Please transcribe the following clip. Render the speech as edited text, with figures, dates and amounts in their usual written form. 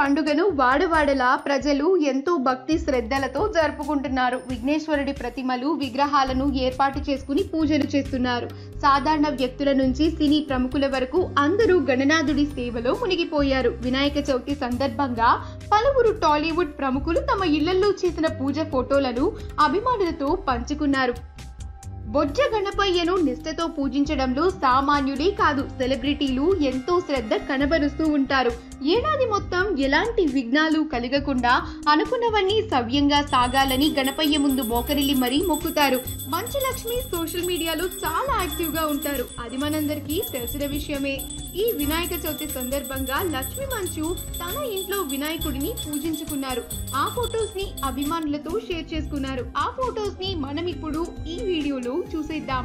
పండుగను వాడవాడలా ప్రజలు ఎంతో భక్తి శ్రద్ధలతో జరుపుకుంటున్నారు. విఘ్నేశ్వరుడి ప్రతిమలు, విగ్రహాలను ఏర్పాటు చేసుకుని పూజలు చేస్తున్నారు. సాధారణ వ్యక్తుల నుంచి సినీ ప్రముఖుల వరకు అందరూ గణనాథుడి సేవలో మునిగిపోయారు. వినాయక చవితి సందర్భంగా పలువురు టాలీవుడ్ ప్రముఖులు తమ ఇళ్లలో చేసిన పూజ ఫోటోలను అభిమానులతో పంచుకున్నారు. బొజ్జ గణపయ్యను నిష్ఠతో పూజించడంలో సామాన్యులే కాదు, సెలబ్రిటీలు ఎంతో శ్రద్ధ కనబరుస్తూ ఉంటారు. ఏడాది మొత్తం ఎలాంటి విఘ్నాలు కలగకుండా అనుకున్నవన్నీ సవ్యంగా సాగాలని గణపయ్య ముందు మోకరిల్లి మరీ మొక్కుతారు. మంచు లక్ష్మి సోషల్ మీడియాలో చాలా యాక్టివ్ గా ఉంటారు. అది మనందరికీ తెలిసిన విషయమే. ఈ వినాయక చవితి సందర్భంగా లక్ష్మి మంచు తన ఇంట్లో వినాయకుడిని పూజించుకున్నారు. ఆ ఫొటోస్ ని అభిమానులతో షేర్ చేసుకున్నారు. ఆ ఫొటోస్ ని మనం ఇప్పుడు ఈ వీడియోలో చూసేద్దాం.